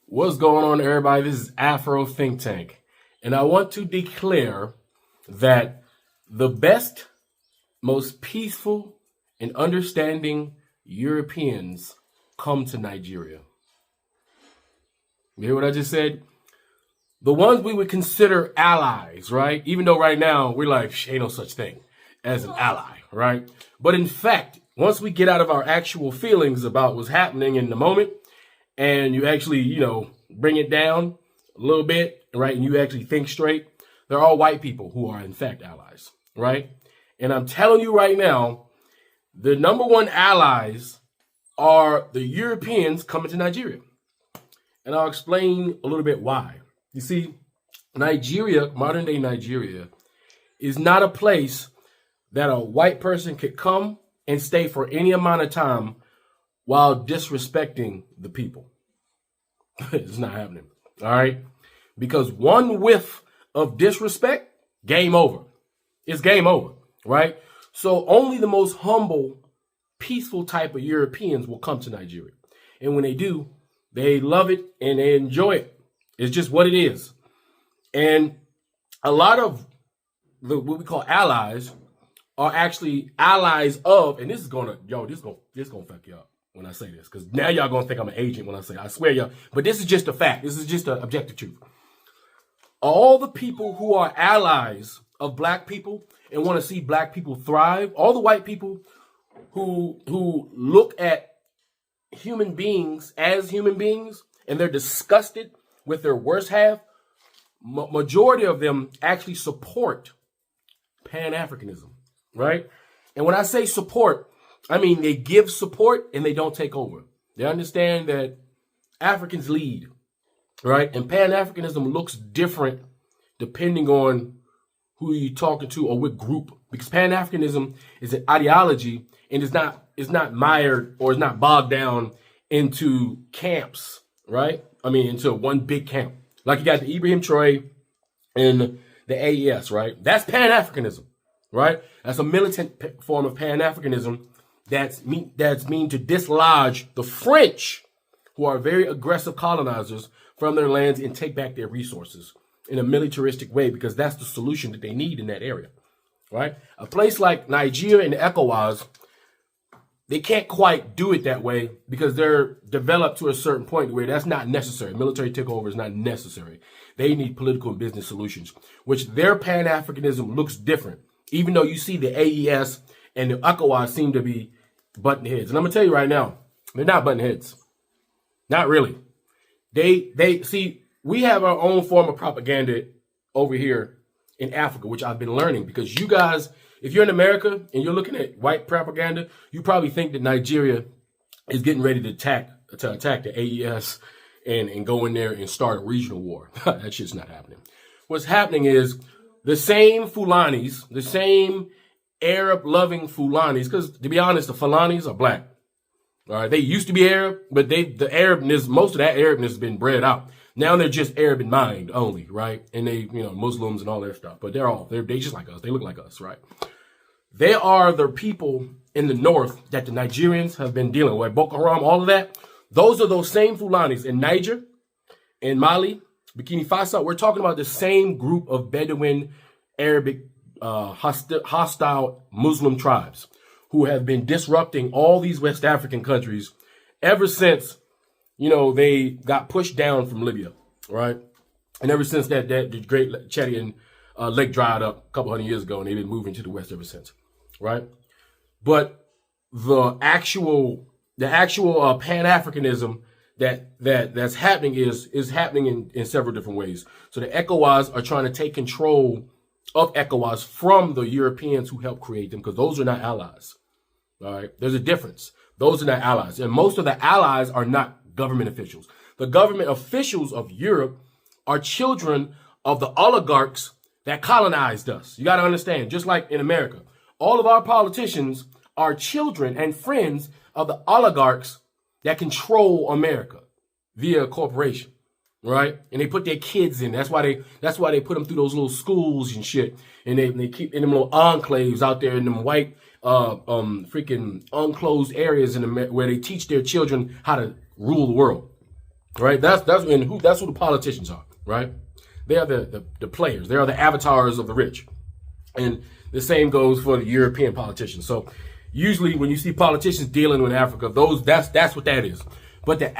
What's going on, everybody? This is Afro Think Tank, and I want to declare that the best, most peaceful, and understanding Europeans come to Nigeria. You hear what I just said? The ones we would consider allies, right? Even though right now we're like, ain't no such thing as an ally, right? But in fact, once we get out of our actual feelings about what's happening in the moment, and you actually, bring it down a little bit, right? And you actually think straight, they're all white people who are in fact allies, right? And I'm telling you right now, the number one allies are the Europeans coming to Nigeria. And I'll explain a little bit why. You see, Nigeria, modern day Nigeria, is not a place that a white person could come and stay for any amount of time while disrespecting the people. It's not happening. All right. Because one whiff of disrespect, game over. It's game over. Right. So only the most humble, peaceful type of Europeans will come to Nigeria. And when they do, they love it and they enjoy it. It's just what it is. And a lot of what we call allies are actually allies of, and this is gonna fuck you up when I say this, because now y'all gonna think I'm an agent when I say it. I swear y'all, but this is just a fact. This is just an objective truth. All the people who are allies of black people and want to see black people thrive, all the white people who look at human beings as human beings and they're disgusted with their worst half, majority of them actually support Pan-Africanism, right? And when I say support, I mean they give support and they don't take over. They understand that Africans lead, right? And Pan-Africanism looks different depending on who you're talking to or what group, because Pan-Africanism is an ideology and is not mired or is not bogged down into camps, right? I mean, into one big camp. Like you got the Ibrahim Traore and the AES, right? That's Pan-Africanism, right? That's a militant form of Pan-Africanism that's mean to dislodge the French, who are very aggressive colonizers, from their lands and take back their resources in a militaristic way, because that's the solution that they need in that area, right? A place like Nigeria and ECOWAS, they can't quite do it that way because they're developed to a certain point where that's not necessary. Military takeover is not necessary. They need political and business solutions, which their Pan-Africanism looks different. Even though you see the AES and the ECOWAS seem to be button heads. And I'm going to tell you right now, they're not button heads. Not really. They see, we have our own form of propaganda over here in Africa, which I've been learning, because you guys, if you're in America and you're looking at white propaganda, you probably think that Nigeria is getting ready to attack the AES and go in there and start a regional war. That shit's not happening. What's happening is the same Fulanis, the same Arab-loving Fulanis, because to be honest, the Fulanis are black. All right, they used to be Arab, but the Arabness, most of that Arabness has been bred out. Now they're just Arab in mind only, right? And they, Muslims and all that stuff. But they just like us. They look like us, right? They are the people in the north that the Nigerians have been dealing with. Boko Haram, all of that. Those are those same Fulanis in Niger, in Mali, Burkina Faso. We're talking about the same group of Bedouin, Arabic, hostile Muslim tribes who have been disrupting all these West African countries ever since, they got pushed down from Libya, right? And ever since that the great Chadian lake dried up a couple hundred years ago, and they've been moving to the West ever since, right? But the actual Pan-Africanism that's happening is happening in several different ways. So the ECOWAS are trying to take control of ECOWAS from the Europeans who helped create them, because those are not allies. All right, there's a difference. Those are not allies, and most of the allies are not government officials. The government officials of Europe are children of the oligarchs that colonized us. You got to understand, just like in America, all of our politicians are children and friends of the oligarchs that control America via a corporation, right? And they put their kids in. That's why they put them through those little schools and shit. And they keep in them little enclaves out there in them white, freaking unclosed areas where they teach their children how to rule the world. right? That's who the politicians are, right? They are the players. They are the avatars of the rich. And the same goes for the European politicians. So usually when you see politicians dealing with Africa, that's what that is. But the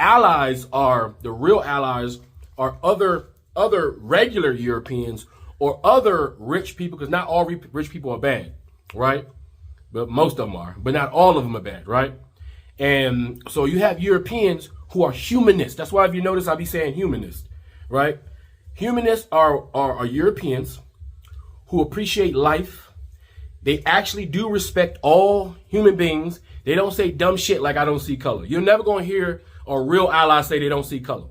real allies are other regular Europeans or other rich people, because not all rich people are bad, right? But most of them are, but not all of them are bad, right? And so you have Europeans who are humanists. That's why if you notice, I'll be saying humanist, right? Humanists are Europeans who appreciate life. They actually do respect all human beings. They don't say dumb shit like I don't see color. You're never going to hear a real ally say they don't see color,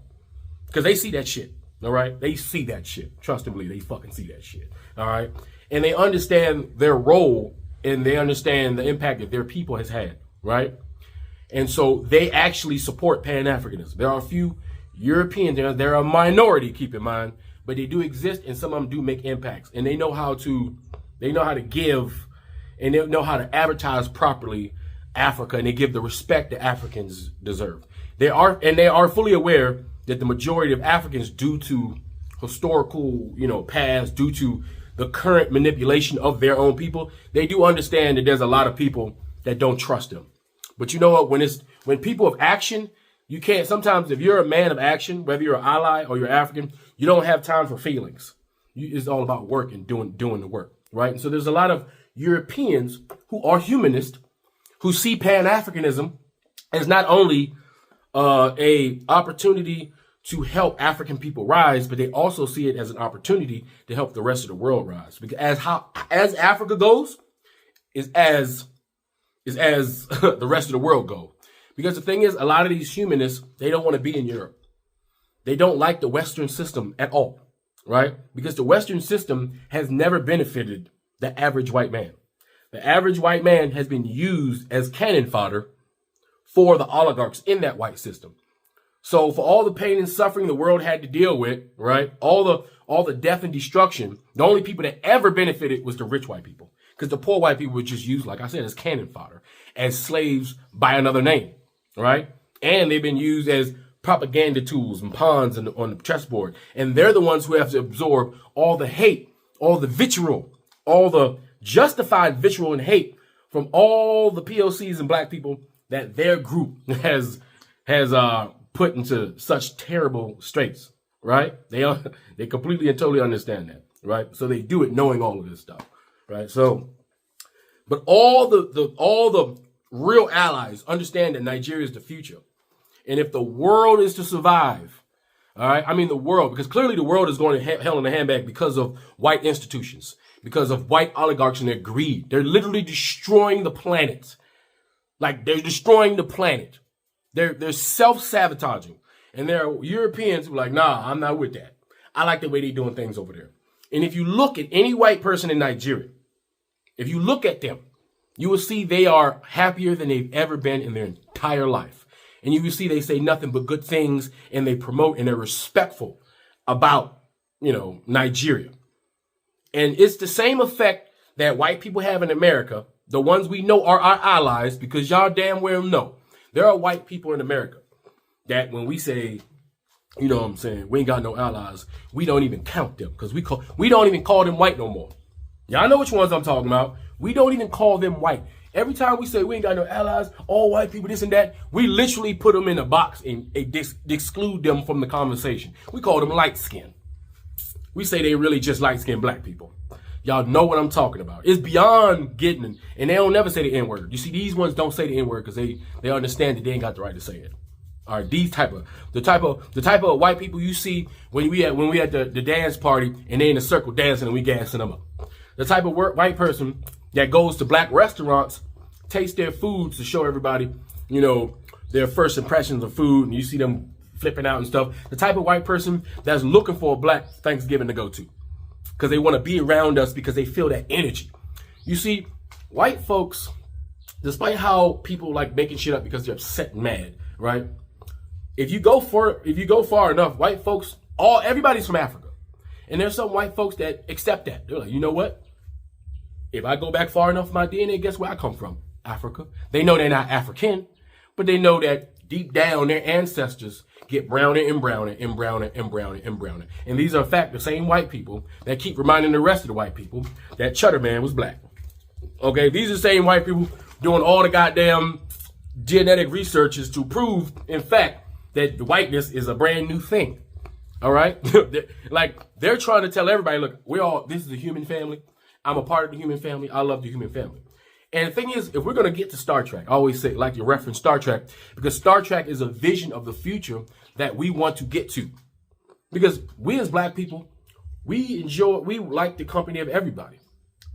because they see that shit, all right? They see that shit. Trust and believe, they fucking see that shit, all right? And they understand their role, and they understand the impact that their people has had, right? And so they actually support Pan-Africanism. There are a few Europeans, they're a minority, keep in mind, but they do exist, and some of them do make impacts, and they know how to give, and they know how to advertise properly Africa, and they give the respect that Africans deserve. They are fully aware that the majority of Africans, due to historical, past, due to the current manipulation of their own people, they do understand that there's a lot of people that don't trust them. But you know what? When people of action, you can't. Sometimes if you're a man of action, whether you're an ally or you're African, you don't have time for feelings. It's all about work and doing the work, right? And so there's a lot of Europeans who are humanist, who see Pan-Africanism as not only a opportunity to help African people rise, but they also see it as an opportunity to help the rest of the world rise. Because as Africa goes, is as the rest of the world go. Because the thing is, a lot of these humanists, they don't want to be in Europe. They don't like the Western system at all, right? Because the Western system has never benefited the average white man. The average white man has been used as cannon fodder for the oligarchs in that white system. So for all the pain and suffering the world had to deal with, right? All the death and destruction, the only people that ever benefited was the rich white people. Because the poor white people were just used, like I said, as cannon fodder, as slaves by another name, right? And they've been used as propaganda tools and pawns on the chessboard. And they're the ones who have to absorb all the hate, all the vitriol, all the justified vitriol and hate from all the POCs and black people that their group has put into such terrible straits, right? They completely and totally understand that, right? So they do it knowing all of this stuff, right? So, but all the real allies understand that Nigeria is the future. And if the world is to survive, all right, I mean the world, because clearly the world is going to hell in a handbag because of white institutions, because of white oligarchs and their greed. They're literally destroying the planet. Like, they're destroying the planet. They're self-sabotaging. And there are Europeans who are like, nah, I'm not with that. I like the way they're doing things over there. And if you look at any white person in Nigeria, if you look at them, you will see they are happier than they've ever been in their entire life. And you will see they say nothing but good things, and they promote and they're respectful about, Nigeria. And it's the same effect that white people have in America. The ones we know are our allies, because y'all damn well know there are white people in America that when we say, we ain't got no allies, we don't even count them, because we don't even call them white no more. Y'all know which ones I'm talking about. We don't even call them white. Every time we say we ain't got no allies, all white people, this and that, we literally put them in a box and exclude them from the conversation. We call them light skin. We say they really just light skinned black people. Y'all know what I'm talking about. It's beyond getting, and they don't never say the N-word. You see, these ones don't say the N-word because they understand that they ain't got the right to say it. All right, the type of white people you see when we at the dance party and they in a circle dancing and we gassing them up. The type of white person that goes to black restaurants, tastes their foods to show everybody, their first impressions of food, and you see them flipping out and stuff. The type of white person that's looking for a black Thanksgiving to go to, because they want to be around us because they feel that energy. You see, white folks, despite how people like making shit up because they're upset and mad, right? If you go far enough, white folks, everybody's from Africa. And there's some white folks that accept that. They're like, you know what? If I go back far enough in my DNA, guess where I come from? Africa. They know they're not African, but they know that deep down their ancestors get browner and browner and browner and browner and browner. And these are, in fact, the same white people that keep reminding the rest of the white people that Cheddar Man was black. Okay, these are the same white people doing all the goddamn genetic researches to prove, in fact, that the whiteness is a brand new thing. All right? Like, they're trying to tell everybody, look, this is a human family. I'm a part of the human family. I love the human family. And the thing is, if we're going to get to Star Trek, I always say, like you reference Star Trek, because Star Trek is a vision of the future that we want to get to. Because we as black people, we like the company of everybody,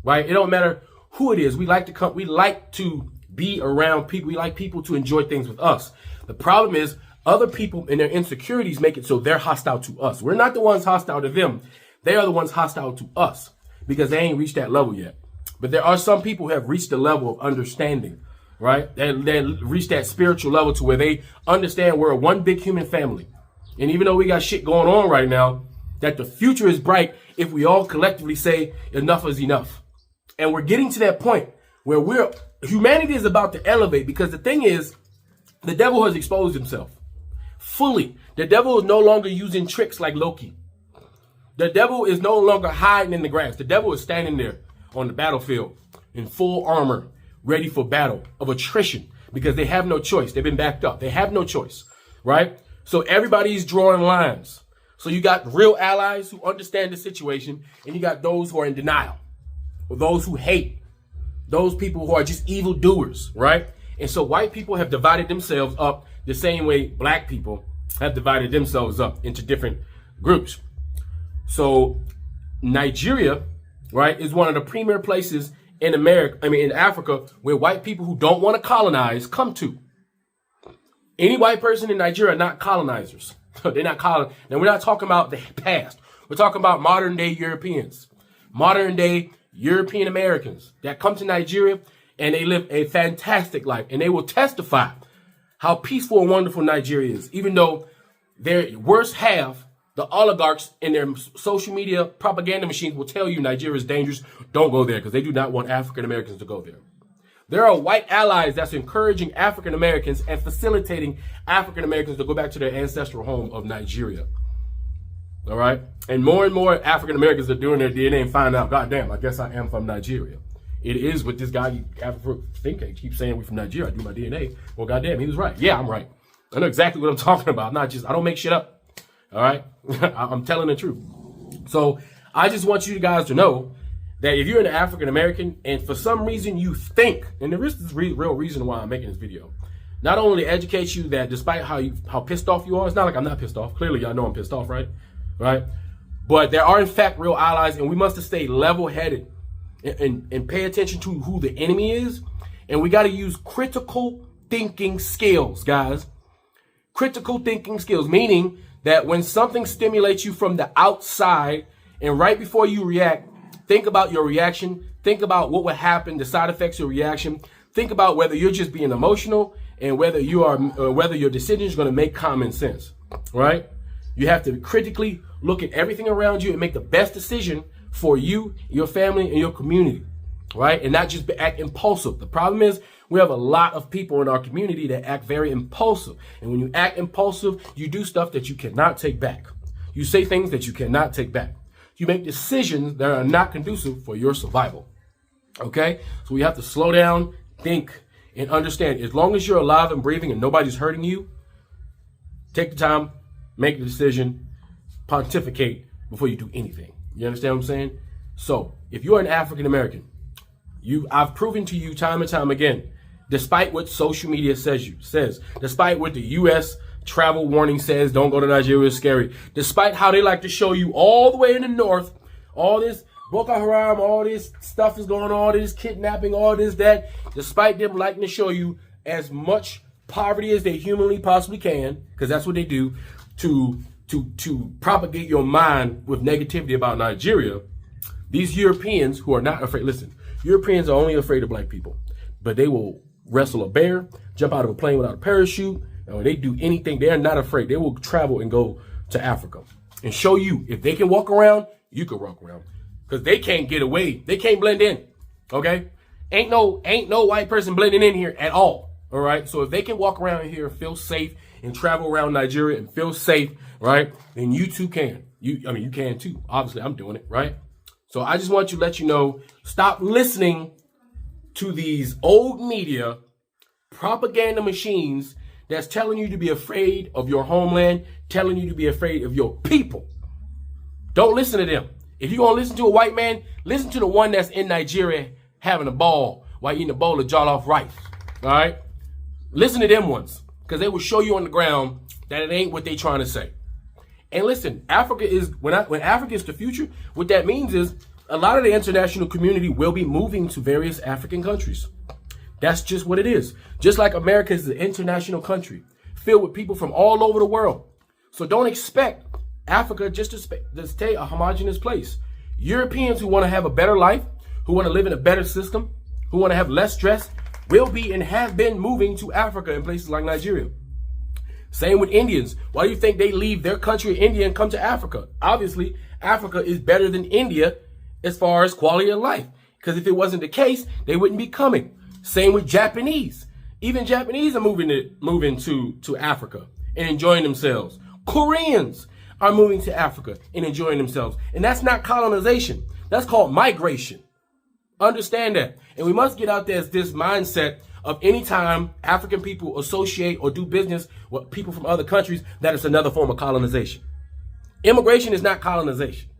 right? It don't matter who it is. We like to be around people. We like people to enjoy things with us. The problem is other people and their insecurities make it so they're hostile to us. We're not the ones hostile to them. They are the ones hostile to us because they ain't reached that level yet. But there are some people who have reached the level of understanding, right? They reached that spiritual level to where they understand we're one big human family. And even though we got shit going on right now, that the future is bright if we all collectively say enough is enough. And we're getting to that point where humanity is about to elevate, because the thing is, the devil has exposed himself fully. The devil is no longer using tricks like Loki. The devil is no longer hiding in the grass. The devil is standing there on the battlefield in full armor, ready for battle of attrition, because they have no choice. They've been backed up. They have no choice, right? So everybody's drawing lines. So you got real allies who understand the situation, and you got those who are in denial, or those who hate, those people who are just evil doers, right? And so white people have divided themselves up the same way black people have divided themselves up into different groups. So Nigeria, right, is one of the premier places in in Africa, where white people who don't want to colonize come to. Any white person in Nigeria are not colonizers. They're not colonizers. Now, we're not talking about the past. We're talking about modern day Europeans, modern day European Americans that come to Nigeria, and they live a fantastic life, and they will testify how peaceful and wonderful Nigeria is, even though their worst half, the oligarchs in their social media propaganda machines, will tell you Nigeria is dangerous. Don't go there, because they do not want African Americans to go there. There are white allies that's encouraging African Americans and facilitating African Americans to go back to their ancestral home of Nigeria. All right? And more African Americans are doing their DNA and find out, goddamn, I guess I am from Nigeria. It is what this guy, Think keeps saying we're from Nigeria. I do my DNA. Well, goddamn, he was right. Yeah, I'm right. I know exactly what I'm talking about. I don't make shit up. All right? I'm telling the truth. So I just want you guys to know that if you're an African American and for some reason you think, and there is this real reason why I'm making this video, not only to educate you that despite how pissed off you are, it's not like I'm not pissed off. Clearly, y'all know I'm pissed off, right? Right? But there are in fact real allies, and we must stay level-headed and pay attention to who the enemy is. And we got to use critical thinking skills, guys. Critical thinking skills, meaning that when something stimulates you from the outside, and right before you react, think about your reaction. Think about what would happen, the side effects of your reaction. Think about whether you're just being emotional and whether your decision is going to make common sense, right? You have to critically look at everything around you and make the best decision for you, your family, and your community, right? And not just act impulsive. The problem is we have a lot of people in our community that act very impulsive. And when you act impulsive, you do stuff that you cannot take back. You say things that you cannot take back. You make decisions that are not conducive for your survival, okay? So we have to slow down, think, and understand. As long as you're alive and breathing and nobody's hurting you, take the time, make the decision, pontificate before you do anything. You understand what I'm saying? So if you're an African American, I've proven to you time and time again, despite what social media says, despite what the U.S. travel warning says, don't go to Nigeria, it's scary, despite how they like to show you all the way in the north, all this Boko Haram, all this stuff is going on, all this kidnapping, all this, that, despite them liking to show you as much poverty as they humanly possibly can, because that's what they do, to propagate your mind with negativity about Nigeria. These Europeans who are not afraid, listen, Europeans are only afraid of black people, but they will wrestle a bear, jump out of a plane without a parachute, or they do anything. They are not afraid. They will travel and go to Africa and show you if they can walk around, you can walk around, because they can't get away. They can't blend in. Okay, ain't no white person blending in here at all. All right. So if they can walk around here and feel safe and travel around Nigeria and feel safe, right? Then you too can. You can too. Obviously, I'm doing it, right? So I just want to let you know, stop listening to these old media propaganda machines that's telling you to be afraid of your homeland, telling you to be afraid of your people. Don't listen to them. If you're going to listen to a white man, listen to the one that's in Nigeria having a ball while eating a bowl of jollof rice. All right? Listen to them ones, because they will show you on the ground that it ain't what they trying to say. And listen, Africa is, when Africa is the future, what that means is a lot of the international community will be moving to various African countries. That's just what it is. Just like America is an international country filled with people from all over the world. So don't expect Africa just to stay a homogenous place. Europeans who want to have a better life, who want to live in a better system, who want to have less stress, will be and have been moving to Africa in places like Nigeria. Same with Indians. Why do you think they leave their country, India, and come to Africa? Obviously, Africa is better than India as far as quality of life. Because if it wasn't the case, they wouldn't be coming. Same with Japanese. Even Japanese are moving to Africa and enjoying themselves. Koreans are moving to Africa and enjoying themselves. And that's not colonization. That's called migration. Understand that. And we must get out there as this mindset of any time African people associate or do business with people from other countries, that is another form of colonization. Immigration is not colonization.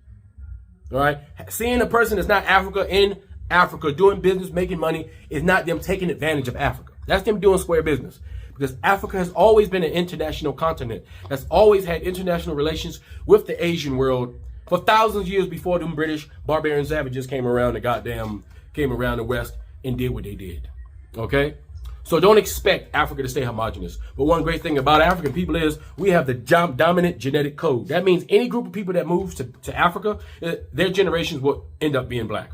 All right? Seeing a person that's not Africa in Africa doing business, making money, is not them taking advantage of Africa. That's them doing square business. Because Africa has always been an international continent that's always had international relations with the Asian world for thousands of years before them British barbarian savages came around the West and did what they did. Okay? So don't expect Africa to stay homogenous. But one great thing about African people is we have the dominant genetic code. That means any group of people that moves to Africa, their generations will end up being black.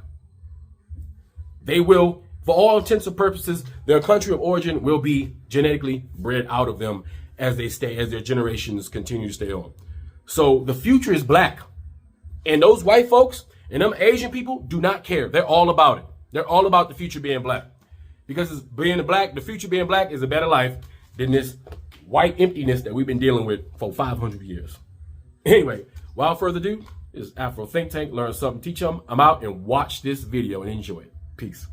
They will, for all intents and purposes, their country of origin will be genetically bred out of them as their generations continue to stay on. So the future is black. And those white folks and them Asian people do not care. They're all about it. They're all about the future being black. Because the future being black is a better life than this white emptiness that we've been dealing with for 500 years. Anyway, without further ado, this is Afro Think Tank. Learn something, teach them. I'm out, and watch this video and enjoy it. Peace.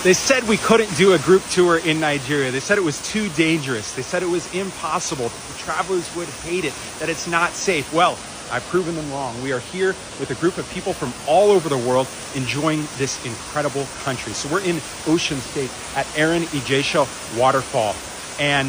They said we couldn't do a group tour in Nigeria. They said it was too dangerous. They said it was impossible. The travelers would hate it, that it's not safe. Well, I've proven them wrong. We are here with a group of people from all over the world enjoying this incredible country. So we're in Ocean State at Erin Ijesha Waterfall. And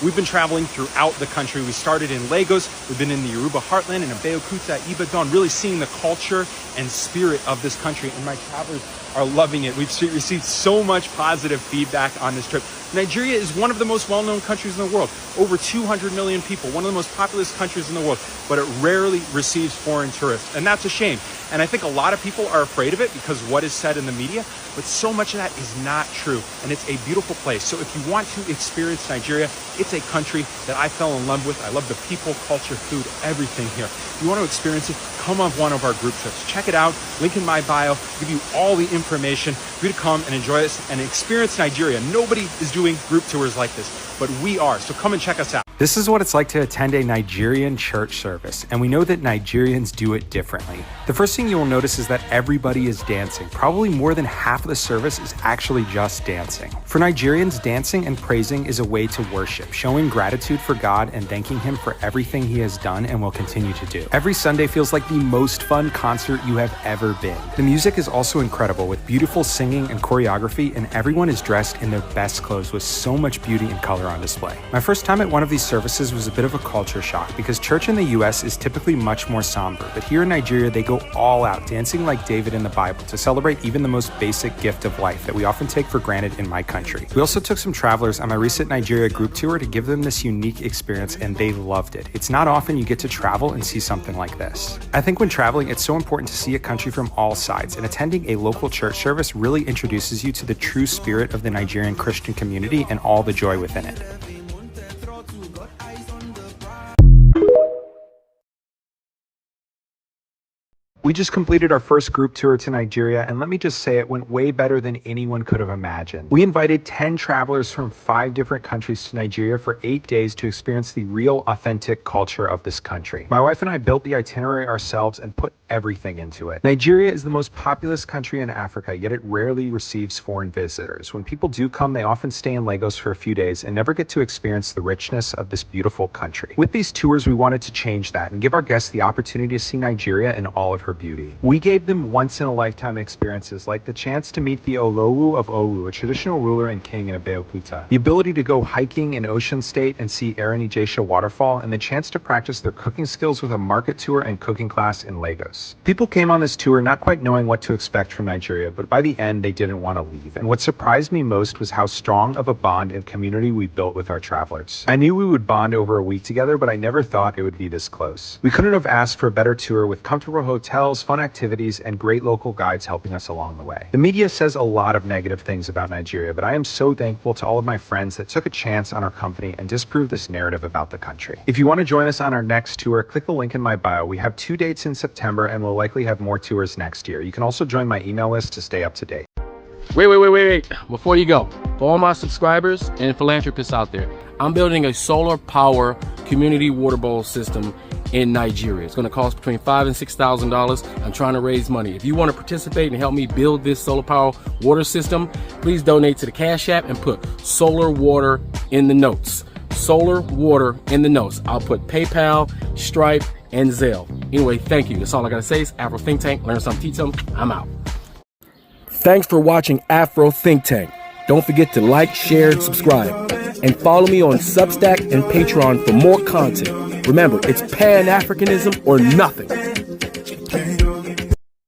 we've been traveling throughout the country. We started in Lagos. We've been in the Yoruba heartland, in Abeokuta, Ibadan, really seeing the culture and spirit of this country. And my travelers are loving it. We've received so much positive feedback on this trip. Nigeria is one of the most well-known countries in the world. Over 200 million people, one of the most populous countries in the world, but it rarely receives foreign tourists. And that's a shame. And I think a lot of people are afraid of it because of what is said in the media, but so much of that is not true. And it's a beautiful place. So if you want to experience Nigeria, it's a country that I fell in love with. I love the people, culture, food, everything here. If you want to experience it, come on one of our group trips. Check it out. Link in my bio. Give you all the information for you to come and enjoy this and experience Nigeria. Nobody is doing group tours like this, but we are. So come and check us out. This is what it's like to attend a Nigerian church service, and we know that Nigerians do it differently. The first thing you will notice is that everybody is dancing. Probably more than half of the service is actually just dancing. For Nigerians, dancing and praising is a way to worship, showing gratitude for God and thanking Him for everything He has done and will continue to do. Every Sunday feels like the most fun concert you have ever been. The music is also incredible, with beautiful singing and choreography, and everyone is dressed in their best clothes with so much beauty and color on display. My first time at one of these services was a bit of a culture shock because church in the US is typically much more somber, but here in Nigeria they go all out, dancing like David in the Bible to celebrate even the most basic gift of life that we often take for granted in my country. We also took some travelers on my recent Nigeria group tour to give them this unique experience, and they loved it. It's not often you get to travel and see something like this. I think when traveling, it's so important to see a country from all sides, and attending a local church service really introduces you to the true spirit of the Nigerian Christian community and all the joy within it. We just completed our first group tour to Nigeria, and let me just say it went way better than anyone could have imagined. We invited 10 travelers from 5 different countries to Nigeria for 8 days to experience the real, authentic culture of this country. My wife and I built the itinerary ourselves and put everything into it. Nigeria is the most populous country in Africa, yet it rarely receives foreign visitors. When people do come, they often stay in Lagos for a few days and never get to experience the richness of this beautiful country. With these tours, we wanted to change that and give our guests the opportunity to see Nigeria in all of her beauty. We gave them once-in-a-lifetime experiences like the chance to meet the Olowu of Owu, a traditional ruler and king in Abeokuta, the ability to go hiking in Ocean State and see Erinijesa waterfall, and the chance to practice their cooking skills with a market tour and cooking class in Lagos. People came on this tour not quite knowing what to expect from Nigeria, but by the end they didn't want to leave. And what surprised me most was how strong of a bond and community we built with our travelers. I knew we would bond over a week together, but I never thought it would be this close. We couldn't have asked for a better tour with comfortable hotels, fun activities, and great local guides helping us along the way. The media says a lot of negative things about Nigeria, but I am so thankful to all of my friends that took a chance on our company and disproved this narrative about the country. If you want to join us on our next tour, click the link in my bio. We have 2 dates in September and we'll likely have more tours next year. You can also join my email list to stay up to date. Wait. Before you go, for all my subscribers and philanthropists out there, I'm building a solar power community water bowl system in Nigeria. It's going to cost between $5,000 and $6,000. I'm trying to raise money. If you want to participate and help me build this solar power water system, please donate to the Cash App and put solar water in the notes. Solar water in the notes. I'll put PayPal, Stripe, and Zelle. Anyway, thank you. That's all I got to say. It's Afro Think Tank. Learn something, teach something. I'm out. Thanks for watching Afro Think Tank. Don't forget to like, share, and subscribe. And follow me on Substack and Patreon for more content. Remember, it's Pan-Africanism or nothing.